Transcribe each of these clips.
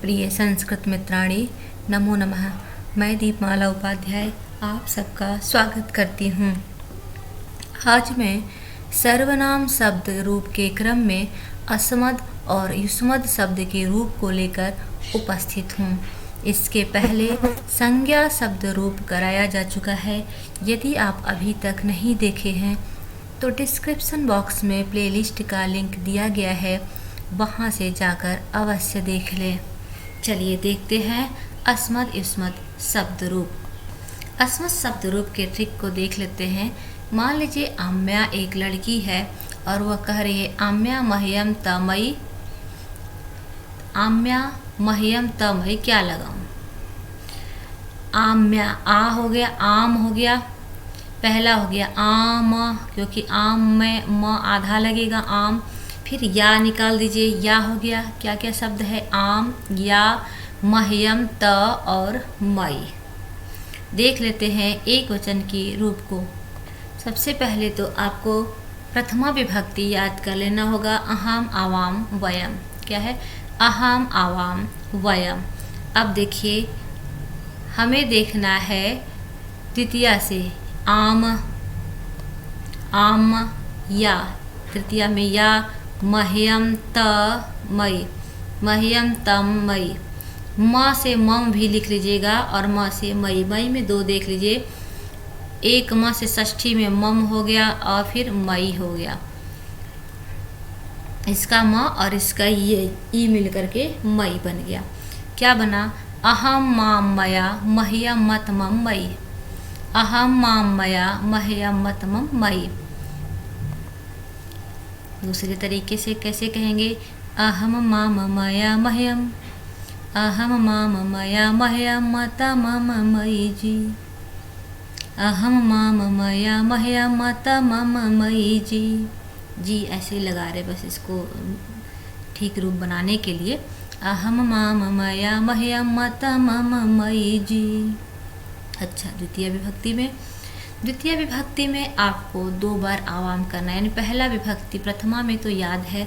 प्रिय संस्कृत मित्राणी, नमो नमः। मैं दीपमाला उपाध्याय आप सबका स्वागत करती हूँ। आज मैं सर्वनाम शब्द रूप के क्रम में अस्मद और युष्मद शब्द के रूप को लेकर उपस्थित हूँ। इसके पहले संज्ञा शब्द रूप कराया जा चुका है। यदि आप अभी तक नहीं देखे हैं तो डिस्क्रिप्शन बॉक्स में प्लेलिस्ट का लिंक दिया गया है, वहाँ से जाकर अवश्य देख लें। चलिए देखते हैं अस्मद युष्मद शब्द रूप। अस्मद शब्द रूप के ट्रिक को देख लेते हैं। मान लीजिए आम्या एक लड़की है और वह कह रही है आम्या मह्यम तमयी। आम्या मह्यम तमयी क्या लगाऊं? आम्या आ हो गया, आम हो गया, पहला हो गया आम, क्योंकि आम में म आधा लगेगा आम। फिर या निकाल दीजिए, या हो गया। क्या क्या शब्द है? आम, या, मह्यम, त और मई। देख लेते हैं एक वचन की रूप को। सबसे पहले तो आपको प्रथमा विभक्ति याद कर लेना होगा। अहम आवाम वयम। क्या है? अहम आवाम वयम। अब देखिए, हमें देखना है द्वितीया से आम, आम, या, तृतीया में या, मह्यम त मई, मह्यम तम मई। म से मम भी लिख लीजिएगा और म से मई। मई में दो देख लीजिए, एक म से षष्ठी में मम हो गया और फिर मई हो गया। इसका म और इसका ये ई मिल करके मई बन गया। क्या बना? अहम माम मया मह्यम मत मम मई। अहम माम मया मह्यम मत मम मई। दूसरे तरीके से कैसे कहेंगे? अहम माम मया मह्यम, अहम माम मया मह्यम मत मम मई जी। अहम माम मया मह्यम मत मम मई जी। जी ऐसे लगा रहे, बस इसको ठीक रूप बनाने के लिए। अहम माम मया मह्यम मत मम मई जी। अच्छा, द्वितीय विभक्ति में आपको दो बार आवाम करना है। यानी पहला विभक्ति प्रथमा में तो याद है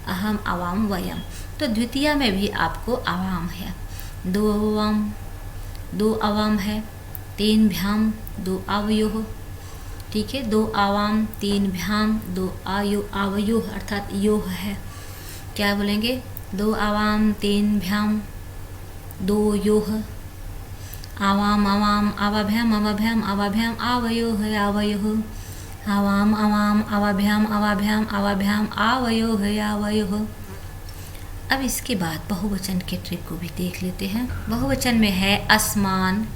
अहम आवाम वयम, तो द्वितीय में भी आपको आवाम है। दो आवाम है, तीन भ्याम, दो अवयोह। ठीक है, दो आवाम, तीन भ्याम, दो अवयोह अर्थात योह है। क्या बोलेंगे? दो आवाम, तीन भ्याम, दो योह। आवाम आवाम अवभ्याम अवभ्याम अवभ्याम आवयोह आवयोह। आवाम आवाम अवभ्याम अवभ्याम अवभ्याम आवयोह आवयोह। अब इसके बाद बहुवचन के ट्रिक को भी देख लेते हैं। बहुवचन में है अस्मान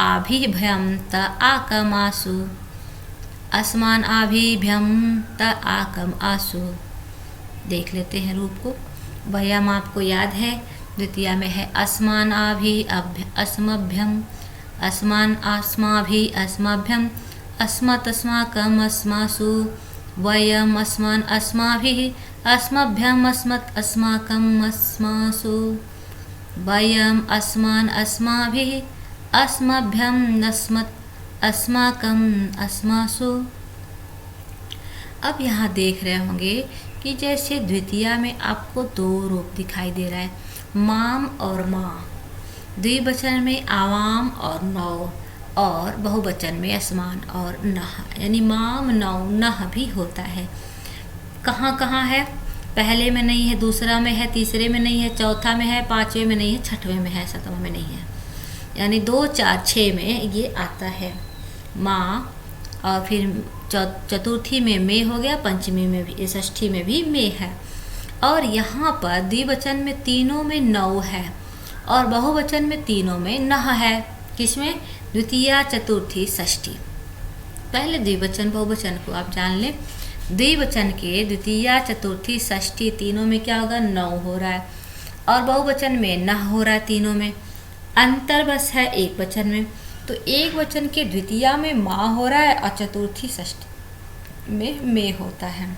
आभिभ्यम त आकम आसु। अस्मान आभिभ्यम त आकम आसु। देख लेते हैं रूप को। वयम आपको याद है। द्वितीय में है अस्मान आभि अस्मभ्यम, अस्मान अस्माभि अस्मभ्यम, अस्मत् अस्माकम अस्मासु। वयम अस्मान अस्माभिः अस्मभ्यम अस्मत् अस्माकम अस्मासु। वयम अस्मान अस्माभिः अस्मभ्यम अस्मत् अस्माकम अस्मासु। अब यहाँ देख रहे होंगे कि जैसे द्वितीया में आपको दो रूप दिखाई दे रहा है, माम और माँ। द्विवचन में आवाम और नौ, और बहुवचन में अस्मान और नह। यानी माम नौ नह भी होता है। कहाँ कहाँ है? पहले में नहीं है, दूसरा में है, तीसरे में नहीं है, चौथा में है, पांचवें में नहीं है, छठवें में है, सतवें में नहीं है। यानी 2, 4, 6 में ये आता है माँ, और फिर चतुर्थी में मे हो गया, पंचमी में भी, षष्ठी में भी मे है। और यहाँ पर द्विवचन में तीनों में नौ है और बहुवचन में तीनों में नह है। किसमें? द्वितीया, चतुर्थी, षष्ठी। पहले द्विवचन बहुवचन को आप जान लें। द्विवचन के द्वितीया, चतुर्थी, षष्ठी तीनों में क्या होगा? नौ हो रहा है, और बहुवचन में नह हो रहा है तीनों में। अंतर बस है एक वचन में। तो एक वचन के द्वितीया में माँ हो रहा है और चतुर्थी, षष्ठी में मे होता है।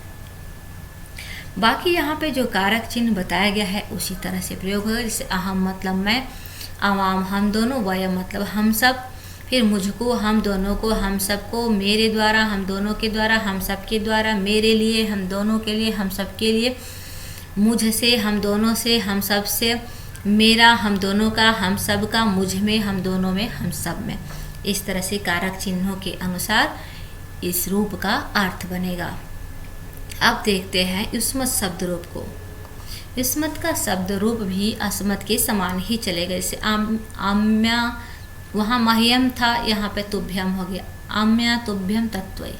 बाकी यहाँ पे जो कारक चिन्ह बताया गया है उसी तरह से प्रयोग होगा। जैसे अहम मतलब मैं, आवाम हम दोनों, वयम मतलब हम सब, फिर मुझको, हम दोनों को, हम सबको, मेरे द्वारा, हम दोनों के द्वारा, हम सब के द्वारा, मेरे लिए, हम दोनों के लिए, हम सब के लिए, मुझसे, हम दोनों से, हम सब से, मेरा, हम दोनों का, हम सब का, मुझ में, हम दोनों में, हम सब में। इस तरह से कारक चिन्हों के अनुसार इस रूप का अर्थ बनेगा। अब देखते हैं युष्मत शब्द रूप को। युष्मत का शब्द रूप भी अस्मत् के समान ही चलेगा। जैसे आम्या, वहाँ मह्यम था, यहाँ पे तुभ्यम हो गया। आम्या तुभ्यम तत्वै।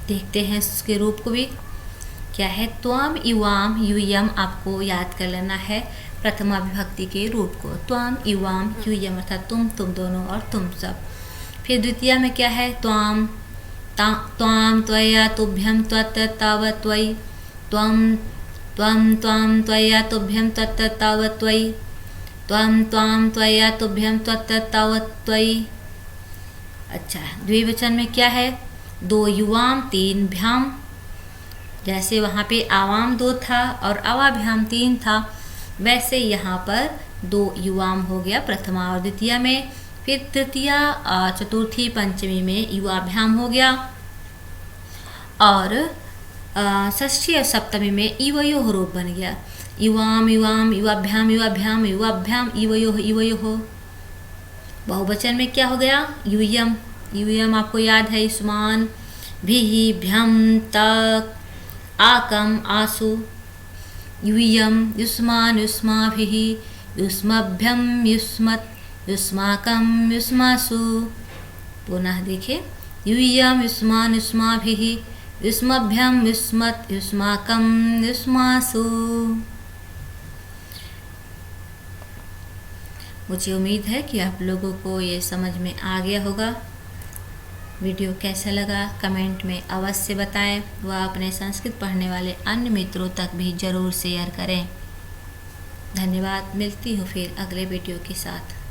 देखते हैं इसके रूप को भी क्या है। त्वाम युवाम यूयम आपको याद कर लेना है प्रथमा विभक्ति के रूप को। त्वाम युवाम यूयम अर्थात तुम दोनों और तुम सब। फिर द्वितीय में क्या है, त्वाम त्वाम त्वया तुभ्यम त्वत् तावत् त्वयि। त्वं त्वं त्वां त्वया तुभ्यम तत् तावत् त्वयि। त्वं त्वां त्वया तुभ्यम त्वत् तावत् त्वयि। अच्छा, द्विवचन में क्या है, दो युवाम तीन भ्याम। जैसे वहाँ पे आवाम दो था और अवाभ्याम तीन था, वैसे यहाँ पर दो युवाम हो गया प्रथमा और द्वितीय में। फिर तृतीया, चतुर्थी, पंचमी में युवाभ्याम हो गया और षष्ठी और सप्तमी में इवयोः रूप बन गया। युवाम युवाम युवाभ्याम युवाभ्याम युवाभ्याम इवयोः इवयोः। बहुवचन में क्या हो गया, यूयम। यूयम आपको याद है, युष्मान भीहि भ्यम तक आकम आसु। यूयम युष्मान युष्माभिहि युष्मभ्यम युष्मत् युष्माकं युष्मासु। पुनः देखिए, यूयम युष्मान युष्माभिहि युष्मभ्यम युष्मत् युष्माकं युष्मासु। मुझे उम्मीद है कि आप लोगों को ये समझ में आ गया होगा। वीडियो कैसा लगा कमेंट में अवश्य बताएं व अपने संस्कृत पढ़ने वाले अन्य मित्रों तक भी ज़रूर शेयर करें। धन्यवाद। मिलती हूँ फिर अगले वीडियो के साथ।